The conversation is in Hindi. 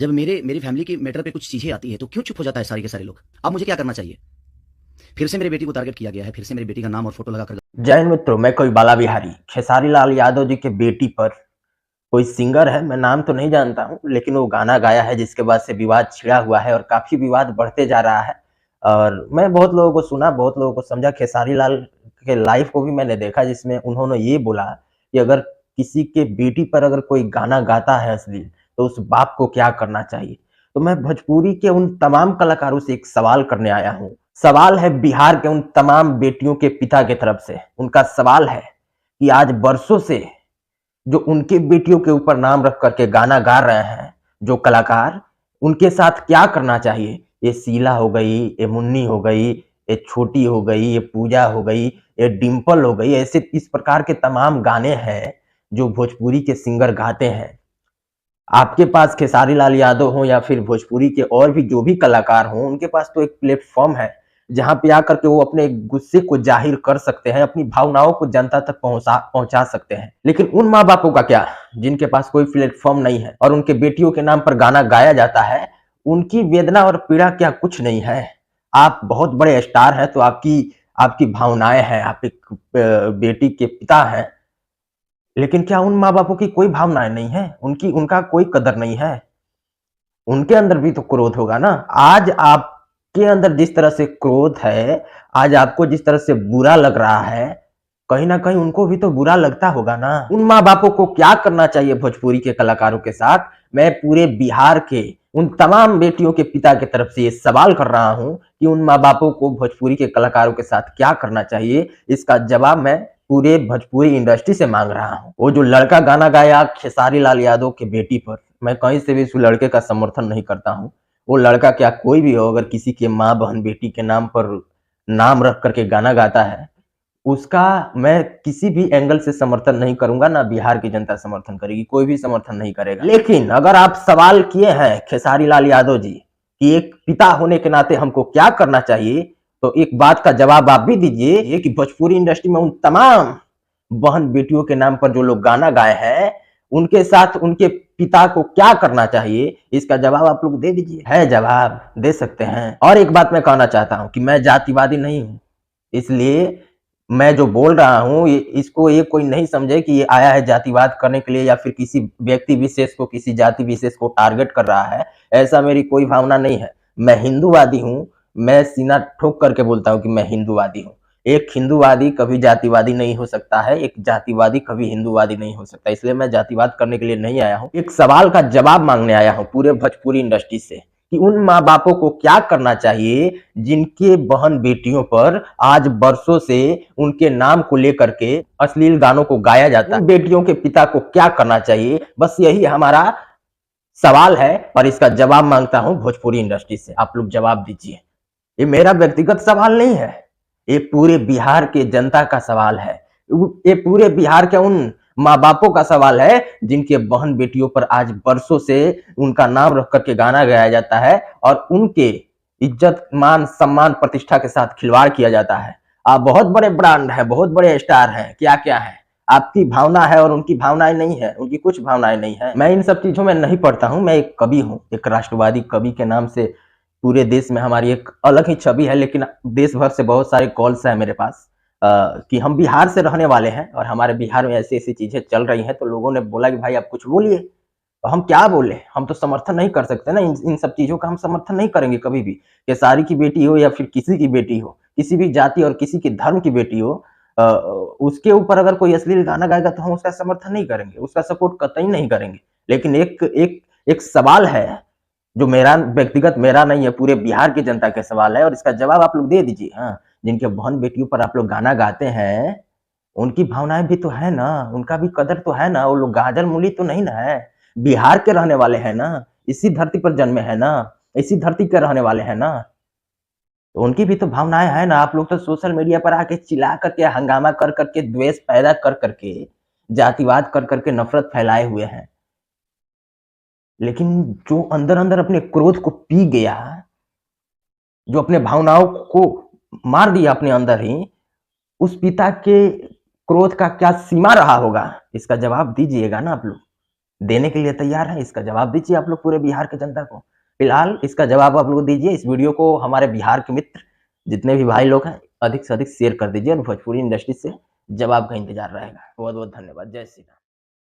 जब मेरी फैमिली की मैटर पे कुछ चीज़ें आती है तो क्यों चुप हो जाता है सारे के सारे लोग? अब मुझे क्या करना चाहिए? फिर से मेरी बेटी को टारगेट किया गया है, फिर से मेरी बेटी का नाम और फ़ोटो लगाकर। जय हिंद मित्रों, मैं कोई बाला बिहारी खेसारी लाल यादव जी के बेटी पर कोई सिंगर है, मैं नाम तो नहीं जानता हूँ, लेकिन वो गाना गाया है जिसके बाद से विवाद छिड़ा हुआ है और काफी विवाद बढ़ते जा रहा है। और मैं बहुत लोगों को सुना, बहुत लोगों को समझा। खेसारी लाल के लाइव को भी मैंने देखा जिसमें उन्होंने ये बोला कि अगर किसी के बेटी पर अगर कोई गाना गाता है अश्लील, तो उस बाप को क्या करना चाहिए। तो मैं भोजपुरी के उन तमाम कलाकारों से एक सवाल करने आया हूँ। सवाल है बिहार के उन तमाम बेटियों के पिता की तरफ से। उनका सवाल है कि आज बरसों से जो उनके बेटियों के ऊपर नाम रख करके गाना गा रहे हैं जो कलाकार, उनके साथ क्या करना चाहिए। ये शीला हो गई, ये मुन्नी हो गई, ये छोटी हो गई, ये पूजा हो गई, ये डिम्पल हो गई, ऐसे इस प्रकार के तमाम गाने हैं जो भोजपुरी के सिंगर गाते हैं। आपके पास खेसारी लाल यादव हो या फिर भोजपुरी के और भी जो भी कलाकार हों, उनके पास तो एक प्लेटफॉर्म है जहां पे आकर के वो अपने गुस्से को जाहिर कर सकते हैं, अपनी भावनाओं को जनता तक पहुंचा सकते हैं। लेकिन उन माँ बापों का क्या, जिनके पास कोई प्लेटफॉर्म नहीं है और उनके बेटियों के नाम पर गाना गाया जाता है, उनकी वेदना और पीड़ा क्या कुछ नहीं है। आप बहुत बड़े स्टार हैं तो आपकी आपकी भावनाएं हैं, आप एक बेटी के पिता हैं, लेकिन क्या उन माँ बापों की कोई भावनाएं नहीं है, उनकी उनका कोई कदर नहीं है। उनके अंदर भी तो क्रोध होगा ना। आज आपके अंदर जिस तरह से क्रोध है, आज आपको जिस तरह से बुरा लग रहा है, कहीं ना कहीं उनको भी तो बुरा लगता होगा ना। उन माँ बापों को क्या करना चाहिए भोजपुरी के कलाकारों के साथ। मैं पूरे बिहार के उन तमाम बेटियों के पिता की तरफ से ये सवाल कर रहा हूं कि उन माँ बापों को भोजपुरी के कलाकारों के साथ क्या करना चाहिए। इसका जवाब मैं पूरे भोजपुरी इंडस्ट्री से मांग रहा हूँ। वो जो लड़का गाना गाया खेसारी लाल यादव के बेटी पर, मैं कहीं से भी उस लड़के का समर्थन नहीं करता हूँ। वो लड़का क्या कोई भी हो, अगर किसी के माँ बहन बेटी के नाम पर नाम रख करके गाना गाता है, उसका मैं किसी भी एंगल से समर्थन नहीं करूंगा। ना बिहार की जनता समर्थन करेगी, कोई भी समर्थन नहीं करेगा। लेकिन अगर आप सवाल किए हैं खेसारी लाल यादव जी कि एक पिता होने के नाते हमको क्या करना चाहिए, तो एक बात का जवाब आप भी दीजिए कि भोजपुरी इंडस्ट्री में उन तमाम बहन बेटियों के नाम पर जो लोग गाना गाए हैं, उनके साथ उनके पिता को क्या करना चाहिए। इसका जवाब आप लोग दे दीजिए। है जवाब दे सकते हैं। और एक बात मैं कहना चाहता हूं कि मैं जातिवादी नहीं हूं, इसलिए मैं जो बोल रहा हूं इसको ये कोई नहीं समझे कि ये आया है जातिवाद करने के लिए या फिर किसी व्यक्ति विशेष को, किसी जाति विशेष को टारगेट कर रहा है। ऐसा मेरी कोई भावना नहीं है। मैं हिंदूवादी हूं। मैं सीना ठोक करके बोलता हूं कि मैं हिंदूवादी हूं। एक हिंदूवादी कभी जातिवादी नहीं हो सकता है, एक जातिवादी कभी हिंदूवादी नहीं हो सकता। इसलिए मैं जातिवाद करने के लिए नहीं आया हूं, एक सवाल का जवाब मांगने आया हूं पूरे भोजपुरी इंडस्ट्री से कि उन माँ बापों को क्या करना चाहिए जिनके बहन बेटियों पर आज बरसों से उनके नाम को लेकर के अश्लील गानों को गाया जाता है। बेटियों के पिता को क्या करना चाहिए, बस यही हमारा सवाल है और इसका जवाब मांगता हूं भोजपुरी इंडस्ट्री से। आप लोग जवाब दीजिए। ये मेरा व्यक्तिगत सवाल नहीं है, ये पूरे बिहार के जनता का सवाल है। ये पूरे बिहार के उन माँ बापों का सवाल है जिनके बहन बेटियों पर आज बरसों से उनका नाम रख करके गाना गाया जाता है और उनके इज्जत मान सम्मान प्रतिष्ठा के साथ खिलवाड़ किया जाता है। आप बहुत बड़े ब्रांड है, बहुत बड़े स्टार हैं, क्या क्या है। आपकी भावना है और उनकी भावनाएं नहीं है, उनकी कुछ भावनाएं नहीं है। मैं इन सब चीजों में नहीं पढ़ता हूं। मैं एक कवि हूं, एक राष्ट्रवादी कवि के नाम से पूरे देश में हमारी एक अलग ही छवि है। लेकिन देश भर से बहुत सारे कॉल्स हैं मेरे पास कि हम बिहार से रहने वाले हैं और हमारे बिहार में ऐसी ऐसी चीजें चल रही हैं। तो लोगों ने बोला कि भाई आप कुछ बोलिए। तो हम क्या बोले, हम तो समर्थन नहीं कर सकते ना। इन सब चीजों का हम समर्थन नहीं करेंगे कभी भी। केसारी की बेटी हो या फिर किसी की बेटी हो, किसी भी जाति और किसी के धर्म की बेटी हो, उसके ऊपर अगर कोई अश्लील गाना गाएगा तो हम उसका समर्थन नहीं करेंगे, उसका सपोर्ट कतई नहीं करेंगे। लेकिन एक एक एक सवाल है जो मेरा व्यक्तिगत मेरा नहीं है, पूरे बिहार की जनता का सवाल है और इसका जवाब आप लोग दे दीजिए। हाँ, जिनके बहन बेटियों पर आप लोग गाना गाते हैं, उनकी भावनाएं भी तो है ना, उनका भी कदर तो है ना। वो लोग गाजर मूली तो नहीं ना है, बिहार के रहने वाले हैं ना, इसी धरती पर जन्मे हैं ना, इसी धरती के रहने वाले हैं ना। तो उनकी भी तो भावनाएं है ना। आप लोग तो सोशल मीडिया पर आके चिल्ला करके, हंगामा कर करके, द्वेष पैदा कर करके, जातिवाद कर करके नफरत फैलाए हुए हैं। लेकिन जो अंदर अंदर अपने क्रोध को पी गया, जो अपने भावनाओं को मार दिया अपने अंदर ही, उस पिता के क्रोध का क्या सीमा रहा होगा, इसका जवाब दीजिएगा ना आप लोग। देने के लिए तैयार हैं? इसका जवाब दीजिए आप लोग पूरे बिहार के जनता को। फिलहाल इसका जवाब आप लोग दीजिए। इस वीडियो को हमारे बिहार के मित्र जितने भी भाई लोग हैं अधिक से अधिक शेयर कर दीजिए और भोजपुरी इंडस्ट्री से जवाब का इंतजार रहेगा। बहुत बहुत धन्यवाद। जय श्री राम।